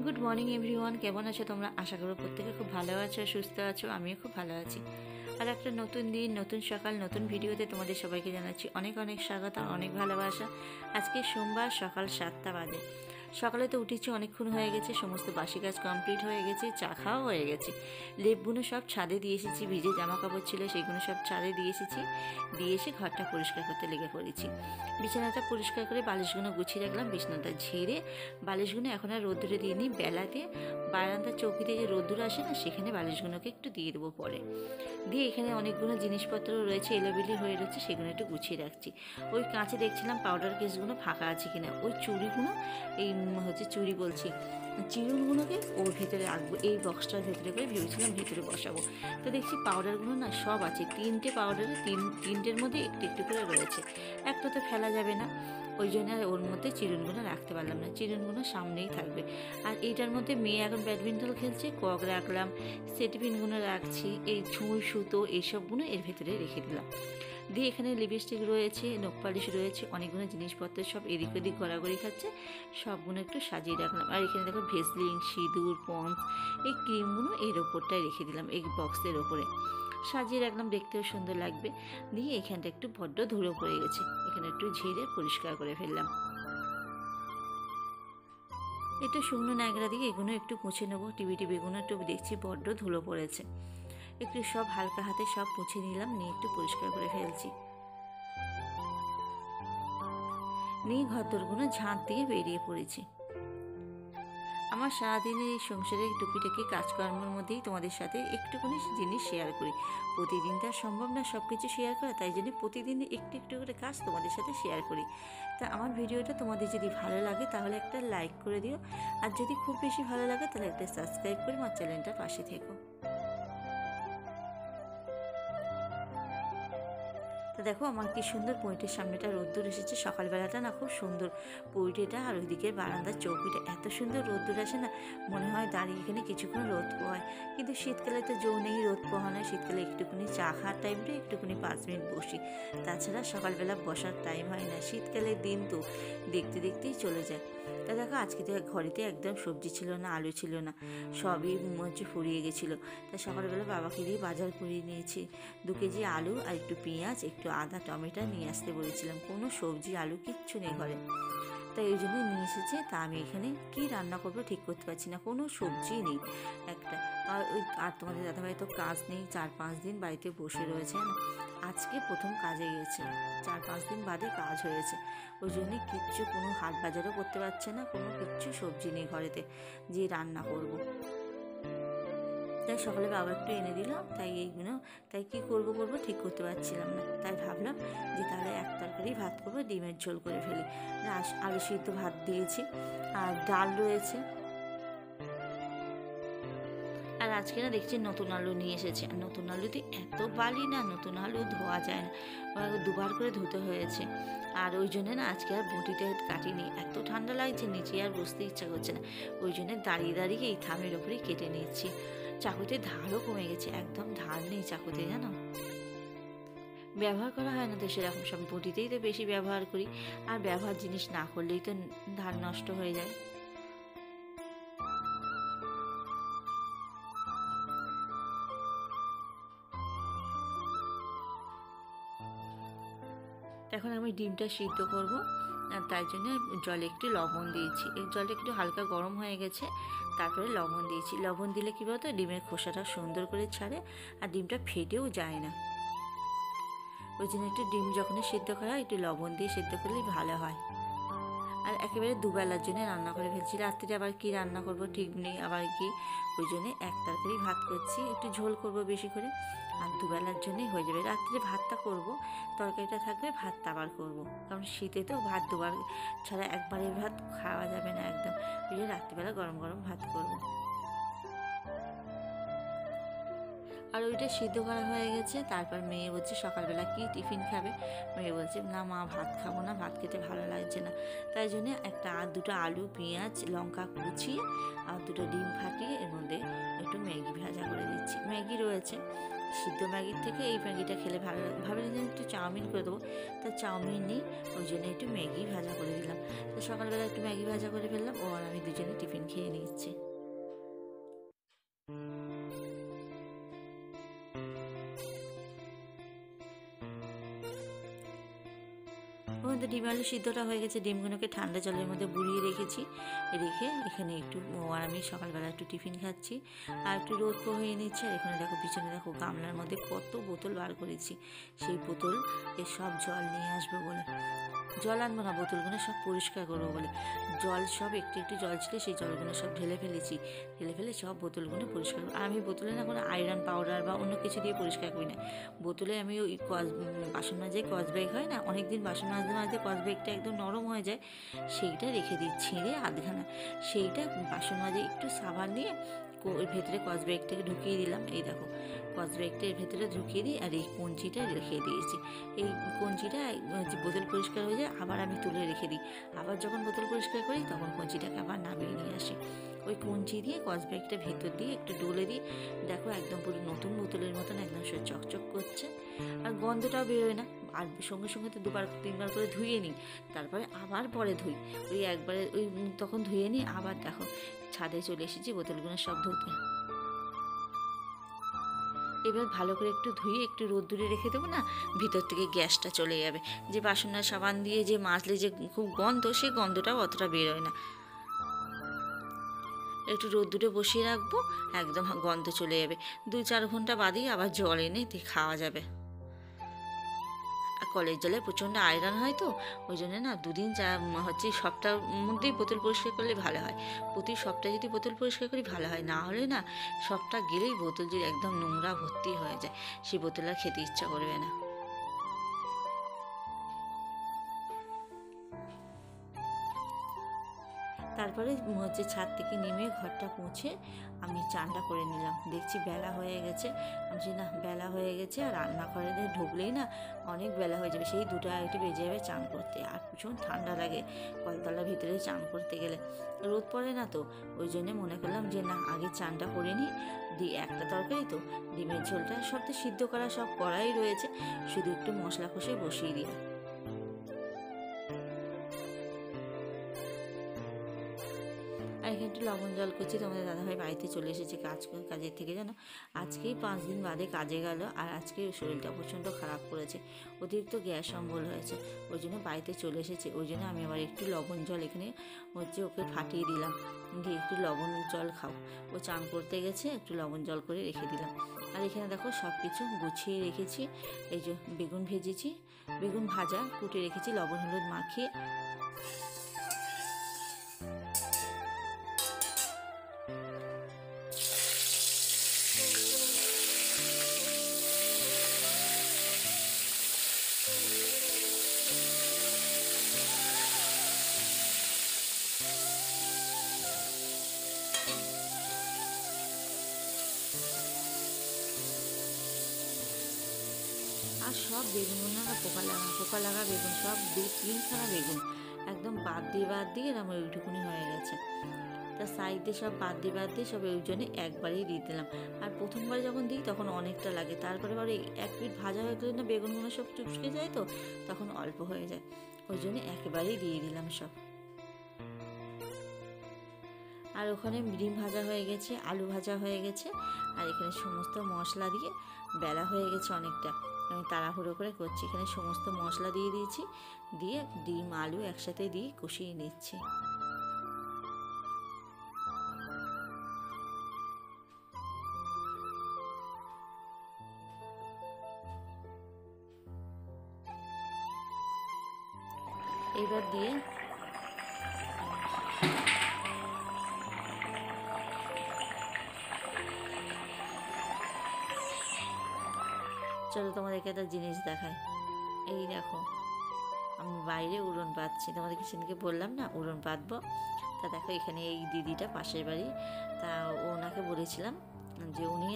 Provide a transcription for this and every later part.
Good morning everyone, কেমন আছো তোমরা? আশা করো প্রত্যেকে খুব ভালো আছো, সুস্থ আছো। আমিও খুব ভালো আছি। আর একটা নতুন দিন, নতুন সকাল, নতুন ভিডিওতে তোমাদের সবাইকে জানাচ্ছি অনেক অনেক স্বাগত, অনেক ভালোবাসা। আজকে সোমবার, সকাল 7টা বাজে। সকালে তো উঠেছি, অনেকক্ষণ হয়ে গেছে, সমস্ত বাসি কাজ কমপ্লিট হয়ে গেছে, চা খাওয়া হয়ে গেছে। লেপগুলো সব ছাদে দিয়ে এসেছি, ভিজে জামা কাপড় ছিল সেগুলো সব ছাদে দিয়ে এসেছি। দিয়ে এসে ঘরটা পরিষ্কার করতে লেগে পড়েছি। বিছানাটা পরিষ্কার করে বালিশগুলো গুছিয়ে রাখলাম, বিছানাটা ঝেড়ে বালিশগুলো এখন আর রোদ্দুরে দিইনি। বেলাতে বারান্দার চৌকিতে যে রোদ্দুর আসে না, সেখানে বালিশগুলোকে একটু দিয়ে দেবো পরে। দিয়ে এখানে অনেকগুলো জিনিসপত্র রয়েছে, এলোবেলি হয়ে রয়েছে, সেগুলো একটু গুছিয়ে রাখছি। ওই কাঁচে দেখছিলাম পাউডার কেসগুলো ফাঁকা আছে কিনা। ওই চুড়িগুলো, এই চুড়ি বলছি, চিরুনগুলোকে ওর ভেতরে রাখবো, এই বক্সটার ভেতরে করে ভেবেছিলাম ভেতরে বসাবো। তো দেখছি পাউডারগুলো না সব আছে, 3টে পাউডারে তিনটের মধ্যে একটু একটু করে রয়েছে। একটা তো ফেলা যাবে না, ওই জন্য আর ওর মধ্যে চিরুনগুলো রাখতে পারলাম না। চিরুনগুলো সামনেই থাকবে। আর এইটার মধ্যে মেয়ে এখন ব্যাডমিন্টন খেলছে, কক রাখলাম, সেটপিনগুলো রাখছি, এই ছুঁই সুতো এইসবগুলো এর ভেতরে রেখে দিলাম। দিয়ে এখানে লিপস্টিক রয়েছে, নখপালিশ রয়েছে, অনেকগুলো জিনিসপত্র সব এদিক ওদিক গড়াগড়ি খাচ্ছে, সবগুলো একটু সাজিয়ে রাখলাম। আর এখানে দেখো ভেসলিন, সিঁদুর, পন্স, এই ক্রিমগুলো এর ওপরটায় রেখে দিলাম, এই বক্সের ওপরে সাজিয়ে রাখলাম, দেখতেও সুন্দর লাগবে। দিয়ে এখানটা একটু বড্ড ধুলো পড়ে গেছে, এখানে একটু ঝেড়ে পরিষ্কার করে ফেললাম। একটু শুকনো ন্যাকড়া দিয়ে এগুলো একটু মুছে নেবো। টিভিগুলো একটু দেখছি বড্ড ধুলো পড়েছে, একটু সব হালকা হাতে সব মুছে নিলাম, নিয়ে একটু পরিষ্কার করে ফেলছি। নিয়ে ঘরদোরগুলো ঝাঁট দিয়ে বেরিয়ে পড়েছি। আমার সারাদিনের এই সংসারের টুকিটাকি কাজকর্মের মধ্যেই তোমাদের সাথে একটুখানি জিনিস শেয়ার করি। প্রতিদিন তো আর সম্ভব না সব কিছু শেয়ার করা, তাই জন্য প্রতিদিন একটু একটু করে কাজ তোমাদের সাথে শেয়ার করি। তা আমার ভিডিওটা তোমাদের যদি ভালো লাগে তাহলে একটা লাইক করে দিও, আর যদি খুব বেশি ভালো লাগে তাহলে একটা সাবস্ক্রাইব করে আমার চ্যানেলটার পাশে থেকো। তো দেখো আমার কি সুন্দর পৈটের সামনেটা রোদ্দুর এসেছে। সকালবেলাটা না খুব সুন্দর পৈটেটা, আর ওইদিকে বারান্দার চৌকিটা এত সুন্দর রোদ্দুর আসে না, মনে হয় দাঁড়িয়ে এখানে কিছুক্ষণ রোদ পোহায়। কিন্তু শীতকালে তো জো নেই রোদ পোহানো, শীতকালে একটুখানি চা খাওয়ার টাইমটা একটুখানি 5 মিনিট বসি, তাছাড়া সকালবেলা বসার টাইম হয় না। শীতকালের দিন তো দেখতে দেখতেই চলে যায়। তা দেখো আজকে তো ঘরেতে একদম সবজি ছিল না, আলু ছিল না, সবই ফুরিয়ে গেছিলো। তা সকালবেলা বাবাকে দিয়ে বাজার করিয়ে নিয়েছি। 2 কেজি আলু আর একটু পেঁয়াজ, একটু আদা, টমেটো নিয়ে আসতে বলেছিলাম। কোনো সবজি আলু কিচ্ছু নেই ঘরে, তাই ওই জন্য নিয়ে এসেছে। তা আমি এখানে কি রান্না করবো ঠিক করতে পারছি না, কোনো সবজি নেই একটা। আর তোমাদের দাদাভাই তো কাজ নেই, 4-5 দিন বাড়িতে বসে রয়েছে না, আজকে প্রথম কাজে গিয়েছে, 4-5 দিন বাদে কাজ হয়েছে। ওই জন্যে কিচ্ছু কোনো হাট বাজারও করতে পারছে না, কোনো কিচ্ছু সবজি নেই ঘরেতে যে রান্না করবো। তাই সকালে বাবা একটু এনে দিল, তাই এইগুলো, তাই কি করবো ঠিক করতে পারছিলাম না। তাই ভাবলাম যে তাহলে এক তরকারি ভাত করবো, ডিমের ঝোল করে ফেলি। আলু সিদ্ধ ভাত দিয়েছি, আর ডাল রয়েছে। আর আজকে না দেখছি নতুন আলু নিয়ে এসেছে, আর নতুন আলুতে এত বালি না, নতুন আলু ধোয়া যায় না, 2বার করে ধুতে হয়েছে। আর ওই জন্যে না আজকে আর বটিতে কাটিনি, এত ঠান্ডা লাগছে, নিচে আর বসতে ইচ্ছা করছে না। ওই জন্যে দাঁড়িয়ে দাঁড়িয়ে এই থামের ওপরেই কেটে নিচ্ছি। চাকুতে ধারও কমে গেছে, একদম ধার নেই চাকুতে, জানো। ব্যবহার করা হয় না তো সেরকম, সব বটিতেই তো বেশি ব্যবহার করি। আর ব্যবহার জিনিস না করলেই তো ধার নষ্ট হয়ে যায়। এখন আমি ডিমটা সিদ্ধ করব, আর তাই জন্য জলে একটু লবণ দিয়েছি। এই জলটা একটু হালকা গরম হয়ে গেছে, তারপরে লবণ দিয়েছি। লবণ দিলে কী বলতো, ডিমের খোসাটা সুন্দর করে ছাড়ে, আর ডিমটা ফেটেও যায় না। ওই জন্য একটু ডিম যখনই সিদ্ধ করা হয় একটু লবণ দিয়ে সিদ্ধ করলেই ভালো হয়। আর একেবারে দুবেলার জন্য রান্না করে ফেলছি, রাত্রিরে আবার কি রান্না করব ঠিক নেই, আবার কি, ওই জন্যে এক তরকারি ভাত করছি, একটু ঝোল করব বেশি করে, আর দুবেলার জন্যই হয়ে যাবে। রাত্রিরে ভাতটা করব, তরকারিটা থাকবে, ভাতটা আবার করব, কারণ শীতে তো ভাত দুবার ছাড়া একবারের ভাত খাওয়া যাবে না একদম। ওই জন্য রাত্রিবেলা গরম গরম ভাত করব। আর ওইটা সিদ্ধ করা হয়ে গেছে। তারপর মেয়ে বলছে সকালবেলা কি টিফিন খাবে, মেয়ে বলছে না মা ভাত খাবো না, ভাত খেতে ভালো লাগছে না। তাই জন্য দুটো আলু, পেঁয়াজ, লঙ্কা কুচিয়ে আর 2টো ডিম ফাটিয়ে এর মধ্যে একটু ম্যাগি ভাজা করে দিচ্ছি। ম্যাগি রয়েছে, সিদ্ধ ম্যাগির থেকে এই ম্যাগিটা খেলে ভালো লাগে। ভাবলাম যে একটু চাউমিন করে দেবো, তা চাউমিন নেই, ওই জন্য একটু ম্যাগি ভাজা করে দিলাম। তো সকালবেলা একটু ম্যাগি ভাজা করে ফেললাম, ও আর আমি দুজনে টিফিন খেয়ে নিচ্ছি। মধ্যে ডিম আলু সিদ্ধটা হয়ে গেছে। ডিমগুলোকে ঠান্ডা জলের মধ্যে বুড়িয়ে রেখেছি, রেখে এখানে একটু আর আমি সকালবেলা একটু টিফিন খাচ্ছি আর একটু রোদ পোহাইয়ে নিচ্ছি। আর এখানে দেখো পিছনে দেখো গামলার মধ্যে কত বোতল বার করেছি, সেই বোতল এর সব জল নিয়ে আসবো বলে। জল আনবো না, বোতলগুলো সব পরিষ্কার করবো বলে। জল সব একটু একটু জল ছিল, সেই জলগুলো সব ঢেলে ফেলেছি, ঢেলে ফেলে সব বোতলগুলো পরিষ্কার করবো। আর আমি বোতলে না কোনো আয়রন পাউডার বা অন্য কিছু দিয়ে পরিষ্কার করি না। বোতলে আমি ওই বাসন মাজে স্কচ ব্রাইট হয় না, অনেক দিন বাসন মাজতে মাজতে স্কচ ব্রাইটটা একদম নরম হয়ে যায়, সেইটা রেখে দিই ছিঁড়ে আধখানা। সেইটা বাসন মাজে একটু সাবান দিয়ে ওর ভেতরে স্কচ ব্রাইটটাকে ঢুকিয়ে দিলাম। এই দেখো স্কচ ব্রাইটটা এর ভেতরে ঢুকিয়ে দিই, আর এই কঞ্চিটা রেখে দিয়েছি। এই কঞ্চিটা বোতল পরিষ্কার হয়ে যায়, আবার আমি তুলে রেখে দিই। আবার যখন বোতল পরিষ্কার করি তখন কঞ্চিটাকে আবার নামিয়ে নিয়ে আসি। ওই কঞ্চি দিয়ে স্কচ ব্রাইটটা ভেতর দিয়ে একটু ডলে দিই। দেখো একদম পুরো নতুন বোতলের মতন একদম সে চকচক করছে, আর গন্ধটাও বেরোয় না। আর সঙ্গে সঙ্গে তো 2-3 বার করে ধুয়ে নিই, তারপরে আবার পরে ধুই। ওই একবারে ওই তখন ধুয়ে নিই। আবার দেখো ছাদে চলে এসেছি বোতলগুলো সব ধুতে। এবার ভালো করে একটু ধুয়ে একটু রোদ্দুরে রেখে দেবো না, ভিতর থেকে গ্যাসটা চলে যাবে। যে বাসন সাবান দিয়ে যে মাজলে যে খুব গন্ধ, সেই গন্ধটাও অতটা বেরোয় না। একটু রোদ্দুরে বসিয়ে রাখবো, একদম গন্ধ চলে যাবে। 2-4 ঘন্টা বাদেই আবার জল এনে খাওয়া যাবে। আর কলের জলে প্রচণ্ড আয়রন হয় তো, ওই জন্য না 2 দিন সপ্তাহের মধ্যেই বোতল পরিষ্কার করলে ভালো হয়। প্রতি সপ্তাহে যদি বোতল পরিষ্কার করি ভালো হয়, না হলে না সপ্তাহ গেলেই বোতল যদি একদম নোংরা ভর্তি হয়ে যায়, সেই বোতল আর খেতে ইচ্ছা করবে না। তারপরে ছাদ থেকে নেমে ঘরটা মুছে আমি চানটা করে নিলাম। দেখছি বেলা হয়ে গেছে, আমি না বেলা হয়ে গেছে, আর রান্নাঘরে ঢুকলেই না অনেক বেলা হয়ে যাবে, সেই 2টা বেজে যাবে চান করতে। আর ভীষণ ঠান্ডা লাগে কলতলার ভিতরে চান করতে গেলে, রোদ পড়ে না তো। ওই জন্যে মনে করলাম যে না আগে চানটা করে নিই। একটা তরকারি তো, ডিমের ঝোলটা সব তো সিদ্ধ করা সব করাই রয়েছে, শুধু একটু মশলা কষে বসিয়ে দিই। আর এখানে একটু লবণ জল করছি। তোমাদের দাদাভাই বাড়িতে চলে এসেছে কাজের থেকে, জানো আজকেই 5 দিন বাদে কাজে গেল, আর আজকে শরীরটা প্রচণ্ড খারাপ করেছে, অতিরিক্ত গ্যাস অম্বল হয়েছে, ওই জন্য বাড়িতে চলে এসেছে। ওই জন্য আমি আবার একটু লবণ জল এখানে ওকে ফাটিয়ে দিলাম, দিয়ে একটু লবণ জল খাও। ও চান করতে গেছে, একটু লবণ জল করে রেখে দিলাম। আর এখানে দেখো সব কিছু গুছিয়ে রেখেছি। এই যে বেগুন ভেজেছি, বেগুন ভাজা কুটে রেখেছি লবণ হলুদ মাখিয়ে। আর সব বেগুনগুলো না পোকা লাগা বেগুন, সব 2-3খানা বেগুন একদম বাদ দিয়ে এরকম ওইটুকুনি হয়ে গেছে। তা সাইডে সব বাদ দিয়ে সব ওই জন্যে একবারেই দিয়ে দিলাম। আর প্রথমবার যখন দিই তখন অনেকটা লাগে, তারপরে আবার 1 পিঠ ভাজা হয়ে গেলে না বেগুনগুলো সব চুপসে যায় তো, তখন অল্প হয়ে যায়, ওই জন্যে একেবারেই দিয়ে দিলাম সব। আর ওখানে ডিম ভাজা হয়ে গেছে, আলু ভাজা হয়ে গেছে, আর এখানে সমস্ত মশলা দিয়ে বেলা হয়ে গেছে অনেকটা, আমি তাড়াহুড়ো করে করছি। এখানে সমস্ত মশলা দিয়ে দিয়েছি, দিয়ে ডিম আলু একসাথে দিয়ে কষিয়ে নিচ্ছি। এবার দিয়ে চলো তোমাদেরকে একটা জিনিস দেখাই। এই দেখো আমি বাইরে উড়ন পাচ্ছি, তোমাদেরকে সেদিনকে বললাম না উড়ন পাতবো। তা দেখো এখানে এই দিদিটা পাশের বাড়ি, তা ওনাকে বলেছিলাম যে উনি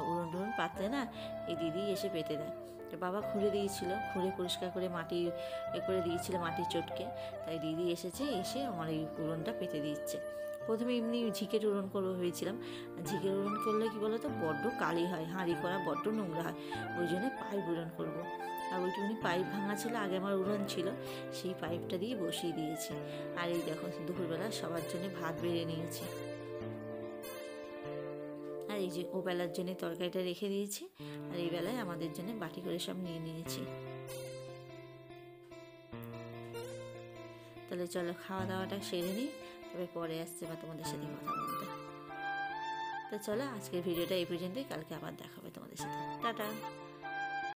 উড়ন টুড়ন পাতলে না এই দিদি এসে পেতে দেয়। তো বাবা খুঁড়ে দিয়েছিল, খুঁড়ে পরিষ্কার করে মাটি করে দিয়েছিল, মাটির চটকে। তাই দিদি এসেছে, এসে আমার এই উড়নটা পেতে দিচ্ছে। প্রথমে এমনি ঝিকের উড়ন করবো ভেবেছিলাম, ঝিকের উড়ন করলে কি বলো তো বড্ড কালি হয়, হাঁড়ি করা বড্ড নোংরা হয়, ওই জন্য পাইপ উড়ন করবো। আর ওইটুকুনি পাইপ ভাঙা ছিল, আগে আমার উড়ন ছিল, সেই পাইপটা দিয়ে বসিয়ে দিয়েছি। আর এই দেখো দুপুরবেলা সবার জন্য ভাত বেড়ে নিয়েছি। আর এই যে ও বেলার জন্য তরকারিটা রেখে দিয়েছি, আর এই বেলায় আমাদের জন্য বাটি করে সব নিয়ে নিয়েছি। তাহলে চলো খাওয়া দাওয়াটা সেরে নিই, তবে পরে আসছে বা তোমাদের সাথে কথা বলতে। তো চলো আজকের ভিডিওটা এই পর্যন্তই, কালকে আবার দেখাবে তোমাদের সাথে। টাটা।